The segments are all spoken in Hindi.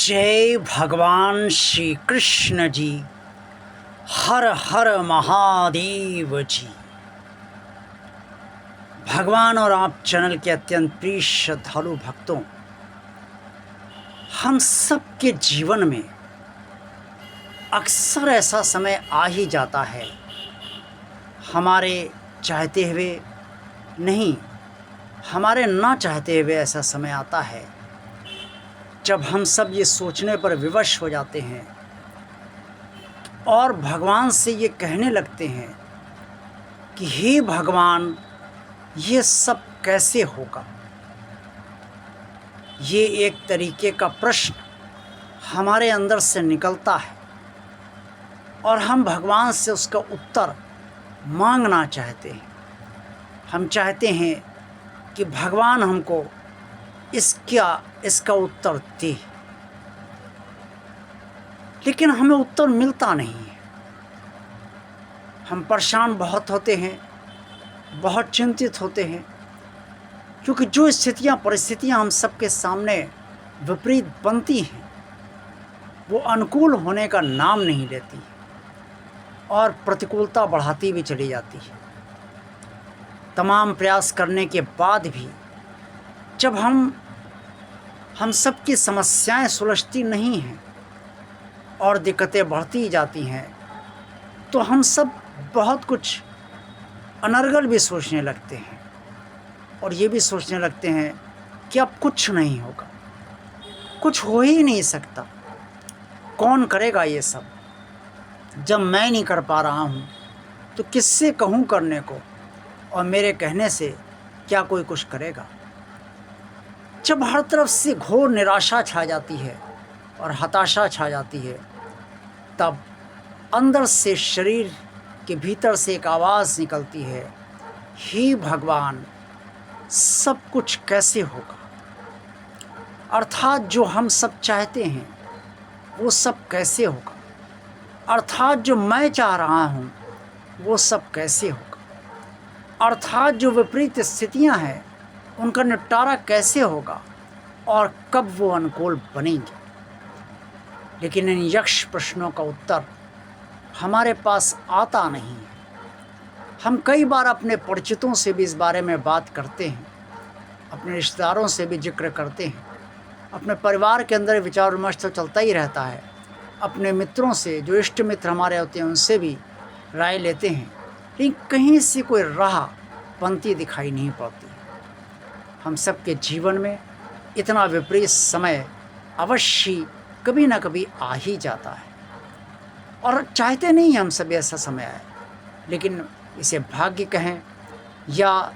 जय भगवान श्री कृष्ण जी। हर हर महादेव जी। भगवान और आप चैनल के अत्यंत प्रिय श्रद्धालु भक्तों, हम सब के जीवन में अक्सर ऐसा समय आ ही जाता है, हमारे चाहते हुए नहीं, हमारे ना चाहते हुए ऐसा समय आता है जब हम सब ये सोचने पर विवश हो जाते हैं और भगवान से ये कहने लगते हैं कि हे भगवान, ये सब कैसे होगा। ये एक तरीके का प्रश्न हमारे अंदर से निकलता है और हम भगवान से उसका उत्तर मांगना चाहते हैं। हम चाहते हैं कि भगवान हमको इसका उत्तर दे, लेकिन हमें उत्तर मिलता नहीं है। हम परेशान बहुत होते हैं, बहुत चिंतित होते हैं, क्योंकि जो परिस्थितियां हम सबके सामने विपरीत बनती हैं वो अनुकूल होने का नाम नहीं लेती और प्रतिकूलता बढ़ाती भी चली जाती है। तमाम प्रयास करने के बाद भी जब हम सब की समस्याएं सुलझती नहीं हैं और दिक्कतें बढ़ती जाती हैं, तो हम सब बहुत कुछ अनर्गल भी सोचने लगते हैं और ये भी सोचने लगते हैं कि अब कुछ नहीं होगा, कुछ हो ही नहीं सकता, कौन करेगा ये सब। जब मैं नहीं कर पा रहा हूँ तो किससे कहूँ करने को, और मेरे कहने से क्या कोई कुछ करेगा। जब हर तरफ से घोर निराशा छा जाती है और हताशा छा जाती है, तब अंदर से शरीर के भीतर से एक आवाज़ निकलती है, हे भगवान, सब कुछ कैसे होगा। अर्थात जो हम सब चाहते हैं वो सब कैसे होगा, अर्थात जो मैं चाह रहा हूँ वो सब कैसे होगा, अर्थात जो विपरीत स्थितियाँ हैं उनका निपटारा कैसे होगा और कब वो अनुकूल बनेंगे। लेकिन इन यक्ष प्रश्नों का उत्तर हमारे पास आता नहीं है। हम कई बार अपने परिचितों से भी इस बारे में बात करते हैं, अपने रिश्तेदारों से भी जिक्र करते हैं, अपने परिवार के अंदर विचार विमर्श तो चलता ही रहता है, अपने मित्रों से, जो इष्ट मित्र हमारे होते हैं, उनसे भी राय लेते हैं, लेकिन कहीं से कोई राह बनती दिखाई नहीं पड़ती। हम सब के जीवन में इतना विपरीत समय अवश्य कभी ना कभी आ ही जाता है और चाहते नहीं हम सब ऐसा समय आए, लेकिन इसे भाग्य कहें या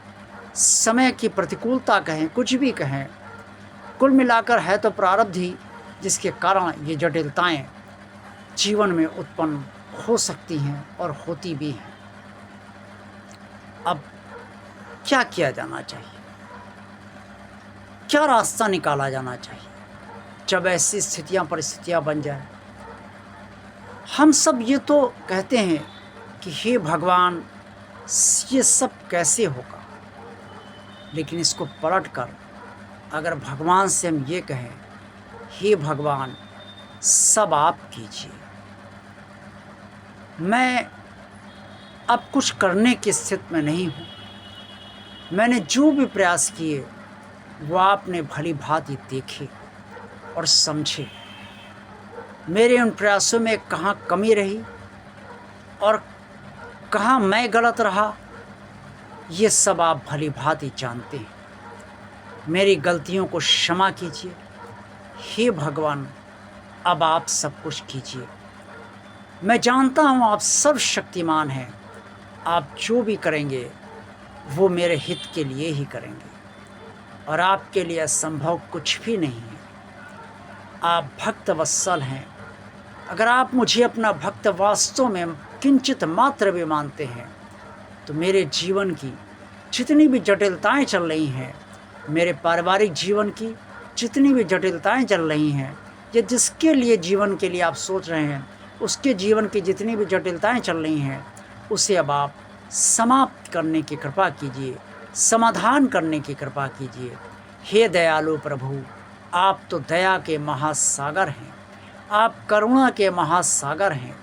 समय की प्रतिकूलता कहें, कुछ भी कहें, कुल मिलाकर है तो प्रारब्ध ही जिसके कारण ये जटिलताएं जीवन में उत्पन्न हो सकती हैं और होती भी हैं। अब क्या किया जाना चाहिए, क्या रास्ता निकाला जाना चाहिए जब ऐसी परिस्थितियां बन जाए। हम सब ये तो कहते हैं कि हे भगवान, ये सब कैसे होगा, लेकिन इसको पलट कर अगर भगवान से हम ये कहें, हे भगवान, सब आप कीजिए, मैं अब कुछ करने की स्थिति में नहीं हूँ, मैंने जो भी प्रयास किए वो आपने भली भांति देखे और समझे, मेरे उन प्रयासों में कहाँ कमी रही और कहाँ मैं गलत रहा, ये सब आप भली भांति जानते हैं। मेरी गलतियों को क्षमा कीजिए, हे भगवान, अब आप सब कुछ कीजिए। मैं जानता हूँ आप सर्वशक्तिमान हैं, आप जो भी करेंगे वो मेरे हित के लिए ही करेंगे और आपके लिए असंभव कुछ भी नहीं है। आप भक्त वत्सल हैं। अगर आप मुझे अपना भक्त वास्तव में किंचित मात्र भी मानते हैं तो मेरे जीवन की जितनी भी जटिलताएं चल रही हैं, मेरे पारिवारिक जीवन की जितनी भी जटिलताएं चल रही हैं, या जिसके लिए जीवन के लिए आप सोच रहे हैं, उसके जीवन की जितनी भी जटिलताएं चल रही हैं, उसे अब आप समाप्त करने की कृपा कीजिए, समाधान करने की कृपा कीजिए। हे दयालु प्रभु, आप तो दया के महासागर हैं, आप करुणा के महासागर हैं,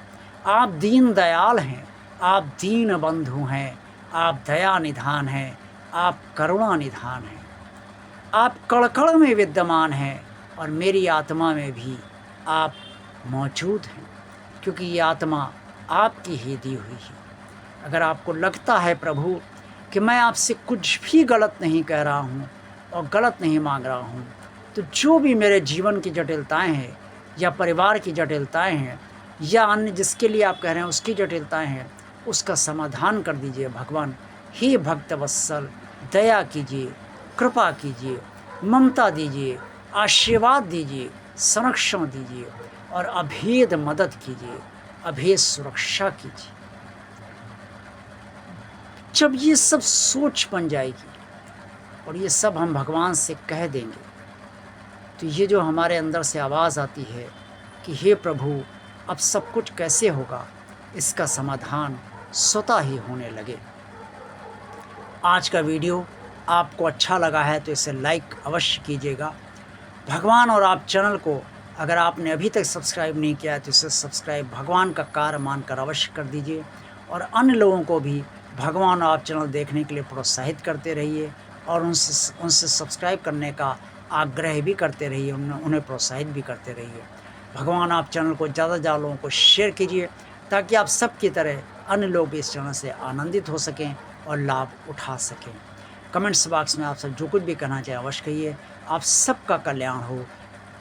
आप दीन दयाल हैं, आप दीन बंधु हैं, आप दया निधान हैं, आप करुणा निधान हैं। आप कण-कण में विद्यमान हैं और मेरी आत्मा में भी आप मौजूद हैं, क्योंकि ये आत्मा आपकी ही दी हुई है। अगर आपको लगता है प्रभु कि मैं आपसे कुछ भी गलत नहीं कह रहा हूँ और गलत नहीं मांग रहा हूँ, तो जो भी मेरे जीवन की जटिलताएं हैं या परिवार की जटिलताएं हैं या अन्य जिसके लिए आप कह रहे हैं उसकी जटिलताएं हैं, उसका समाधान कर दीजिए भगवान। हे भक्तवत्सल, दया कीजिए, कृपा कीजिए, ममता दीजिए, आशीर्वाद दीजिए, संरक्षण दीजिए और अभेद मदद कीजिए, अभेद सुरक्षा कीजिए। जब ये सब सोच बन जाएगी और ये सब हम भगवान से कह देंगे, तो ये जो हमारे अंदर से आवाज़ आती है कि हे प्रभु अब सब कुछ कैसे होगा, इसका समाधान स्वतः ही होने लगे। आज का वीडियो आपको अच्छा लगा है तो इसे लाइक अवश्य कीजिएगा। भगवान और आप चैनल को अगर आपने अभी तक सब्सक्राइब नहीं किया है तो इसे सब्सक्राइब भगवान का कार्य मानकर अवश्य कर दीजिए और अन्य लोगों को भी भगवान और आप चैनल देखने के लिए प्रोत्साहित करते रहिए और उनसे सब्सक्राइब करने का आग्रह भी करते रहिए, उन्हें प्रोत्साहित भी करते रहिए। भगवान आप चैनल को ज़्यादा से ज़्यादा लोगों को शेयर कीजिए ताकि आप सबकी तरह अन्य लोग भी इस चैनल से आनंदित हो सकें और लाभ उठा सकें। कमेंट्स बॉक्स में आप सब जो कुछ भी कहना चाहें अवश्य कहिए। आप सबका कल्याण हो।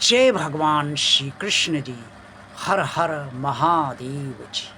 जय भगवान श्री कृष्ण जी। हर हर महादेव जी।